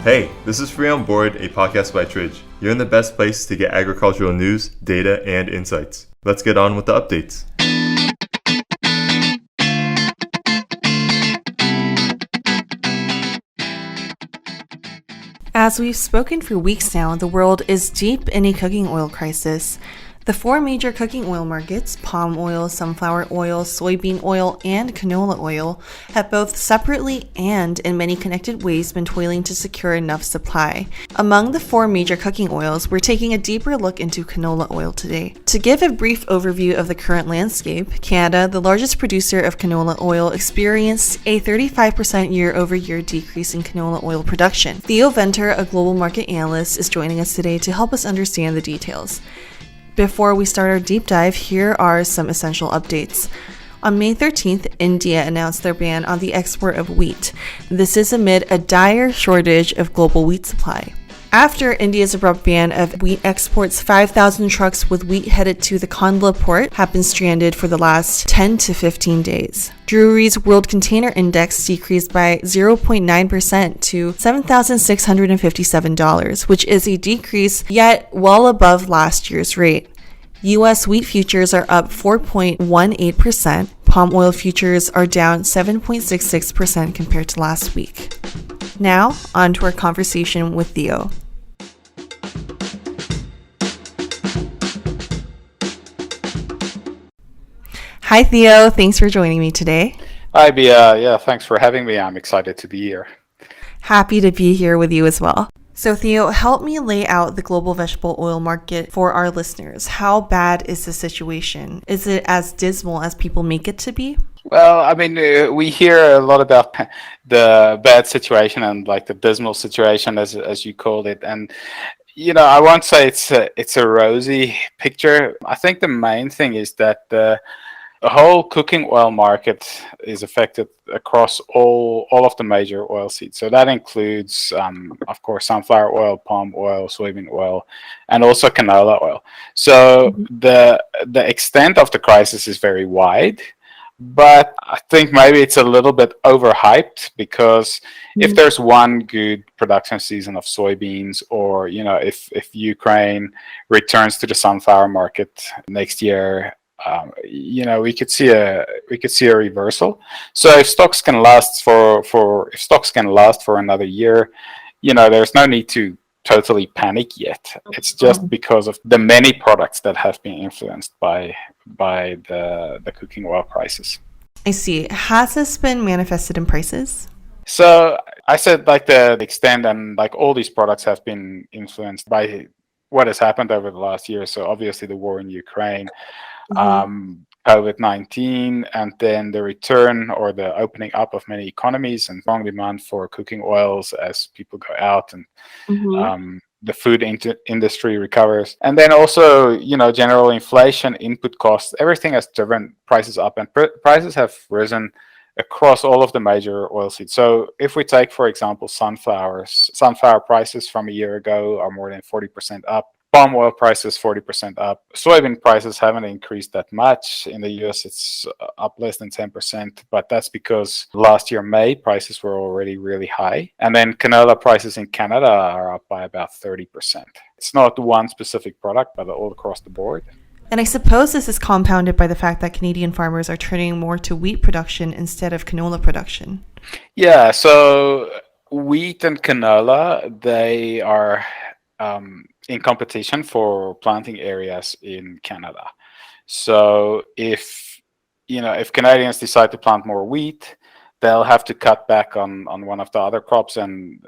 Hey, this is Free on Board, a podcast by Tridge. You're in the best place to get agricultural news, data, and insights. Let's get on with the updates. As we've spoken for weeks now, the world is deep in a cooking oil crisis. The four major cooking oil markets, palm oil, sunflower oil, soybean oil, and canola oil, have both separately and in many connected ways been toiling to secure enough supply. Among the four major cooking oils, we're taking a deeper look into canola oil today. To give a brief overview of the current landscape, Canada, the largest producer of canola oil, experienced a 35% year-over-year decrease in canola oil production. Theo, a global market analyst, is joining us today to help us understand the details. Before we start our deep dive, here are some essential updates. On May 13th, India announced their ban on the export of wheat. This is amid a dire shortage of global wheat supply. After India's abrupt ban of wheat exports, 5,000 trucks with wheat headed to the Canola port have been stranded for the last 10 to 15 days. Drewry's World Container Index decreased by 0.9% to $7,657, which is a decrease yet well above last year's rate. U.S. wheat futures are up 4.18%. Palm oil futures are down 7.66% compared to last week. Now, on to our conversation with Theo. Hi, Theo. Thanks for joining me today. Hi, Bia. Yeah, thanks for having me. I'm excited to be here. Happy to be here with you as well. So, Theo, help me lay out the global vegetable oil market for our listeners. How bad is the situation? Is it as dismal as people make it to be? Well, I mean, we hear a lot about the bad situation and like the dismal situation, as you called it, and I won't say it's a rosy picture. I think the main thing is that the whole cooking oil market is affected across all of the major oil seeds. So that includes, of course, sunflower oil, palm oil, soybean oil, and also canola oil. So the extent of the crisis is very wide. But I think maybe it's a little bit overhyped because if there's one good production season of soybeans, or if Ukraine returns to the sunflower market next year, we could see a reversal. So if stocks can last for another year, there's no need to totally panic yet. It's just because of the many products that have been influenced by the cooking oil prices. I see. Has this been manifested in prices? So I said like the extent, and like all these products have been influenced by what has happened over the last year. So obviously the war in Ukraine, COVID-19, and then the return or the opening up of many economies and strong demand for cooking oils as people go out and the food industry recovers. And then also, general inflation, input costs, everything has driven prices up, and prices have risen across all of the major oil seeds. So if we take, for example, sunflower prices from a year ago are more than 40% up. Palm oil prices 40% up. Soybean prices haven't increased that much. In the US, it's up less than 10%, but that's because last year, May, prices were already really high. And then canola prices in Canada are up by about 30%. It's not one specific product, but all across the board. And I suppose this is compounded by the fact that Canadian farmers are turning more to wheat production instead of canola production. Yeah, so wheat and canola, they are in competition for planting areas in Canada. So if Canadians decide to plant more wheat, they'll have to cut back on one of the other crops, and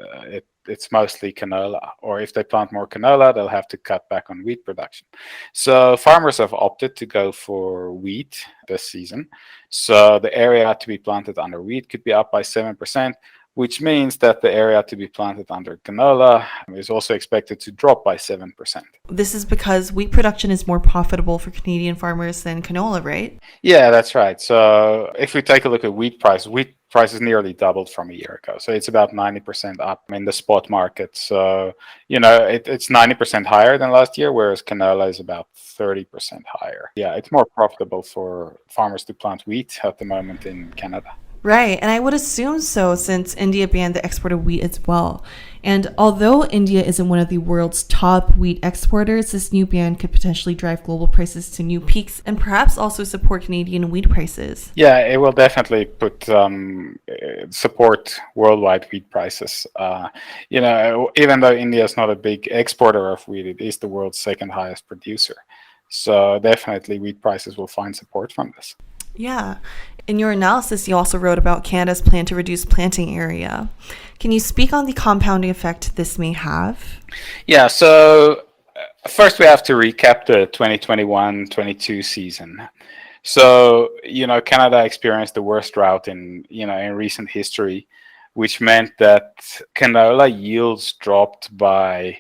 it's mostly canola. Or if they plant more canola, they'll have to cut back on wheat production. So farmers have opted to go for wheat this season. So the area to be planted under wheat could be up by 7%. Which means that the area to be planted under canola is also expected to drop by 7%. This is because wheat production is more profitable for Canadian farmers than canola, right? Yeah, that's right. So if we take a look at wheat prices nearly doubled from a year ago. So it's about 90% up in the spot market. So, it's 90% higher than last year, whereas canola is about 30% higher. Yeah, it's more profitable for farmers to plant wheat at the moment in Canada. Right, and I would assume so since India banned the export of wheat as well. And although India isn't one of the world's top wheat exporters, this new ban could potentially drive global prices to new peaks and perhaps also support Canadian wheat prices. Yeah, it will definitely put support worldwide wheat prices. Even though India is not a big exporter of wheat, it is the world's second highest producer. So definitely wheat prices will find support from this. Yeah. In your analysis, you also wrote about Canada's plan to reduce planting area. Can you speak on the compounding effect this may have? Yeah, so first we have to recap the 2021-22 season. So, Canada experienced the worst drought in recent history, which meant that canola yields dropped by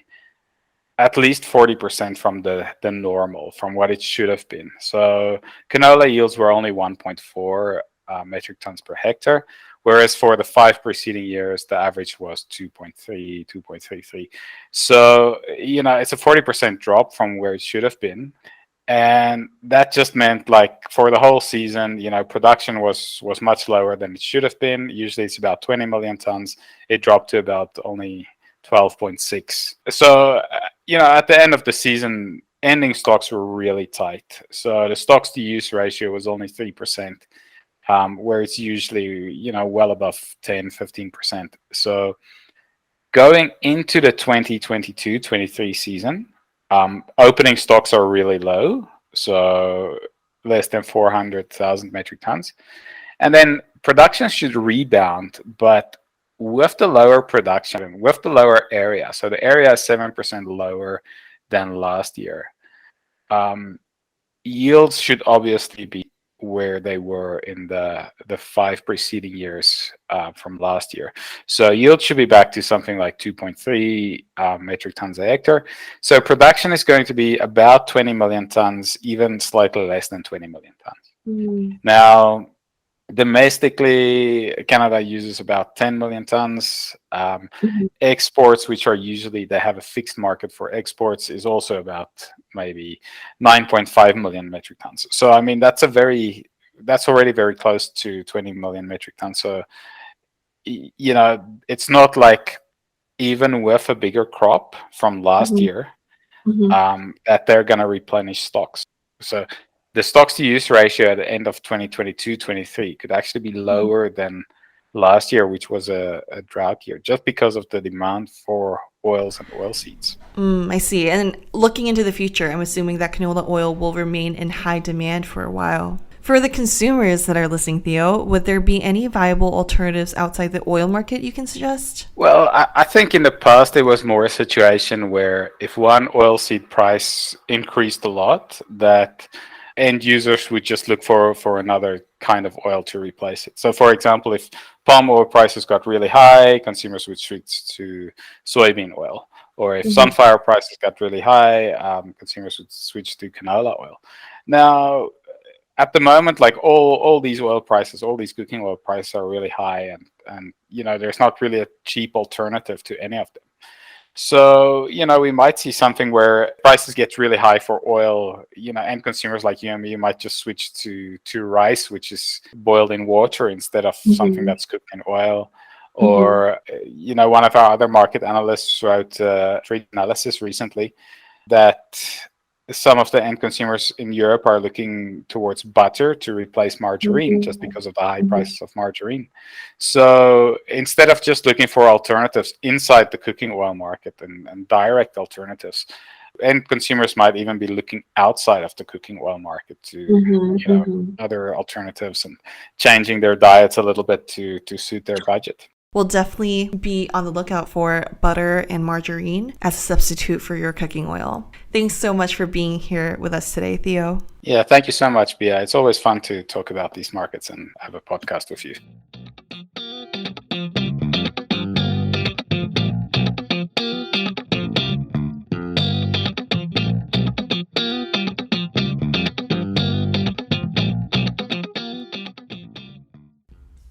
at least 40% from the normal, from what it should have been. So canola yields were only 1.4 metric tons per hectare, whereas for the 5 preceding years, the average was 2.3, 2.33. So, it's a 40% drop from where it should have been. And that just meant for the whole season, production was much lower than it should have been. Usually it's about 20 million tons. It dropped to about only 12.6. So, at the end of the season, ending stocks were really tight. So the stocks to use ratio was only 3%, where it's usually, well above 10, 15%. So going into the 2022-23 season, opening stocks are really low. So less than 400,000 metric tons. And then production should rebound, but with the lower production, with the lower area, so the area is 7% lower than last year, yields should obviously be where they were in the 5 preceding years from last year. So yield should be back to something like 2.3 metric tons a hectare. So production is going to be about 20 million tons, even slightly less than 20 million tons. Now, domestically, Canada uses about 10 million tons. Exports, which are usually, they have a fixed market for exports, is also about maybe 9.5 million metric tons. So, I mean, that's already very close to 20 million metric tons. So, it's not like even with a bigger crop from last year, that they're going to replenish stocks. So the stocks to use ratio at the end of 2022-23 could actually be lower than last year, which was a drought year, just because of the demand for oils and oilseeds. I see. And looking into the future, I'm assuming that canola oil will remain in high demand for a while. For the consumers that are listening, Theo, would there be any viable alternatives outside the oil market you can suggest? Well, I think in the past there was more a situation where if one oilseed price increased a lot, that end users would just look for another kind of oil to replace it. So, for example, if palm oil prices got really high, consumers would switch to soybean oil. Or if sunflower prices got really high, consumers would switch to canola oil. Now, at the moment, all these oil prices, all these cooking oil prices are really high, and there's not really a cheap alternative to any of them. So, we might see something where prices get really high for oil, and consumers like you and me might just switch to rice, which is boiled in water instead of something that's cooked in oil. Or, one of our other market analysts wrote Tridge Analysis recently that some of the end consumers in Europe are looking towards butter to replace margarine just because of the high prices of margarine. So instead of just looking for alternatives inside the cooking oil market and direct alternatives, end consumers might even be looking outside of the cooking oil market to other alternatives and changing their diets a little bit to suit their budget. We'll definitely be on the lookout for butter and margarine as a substitute for your cooking oil. Thanks so much for being here with us today, Theo. Yeah, thank you so much, Bia. It's always fun to talk about these markets and have a podcast with you.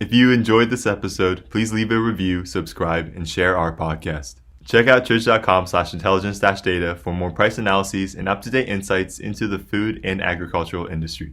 If you enjoyed this episode, please leave a review, subscribe, and share our podcast. Check out tridge.com/intelligence-data for more price analyses and up-to-date insights into the food and agricultural industry.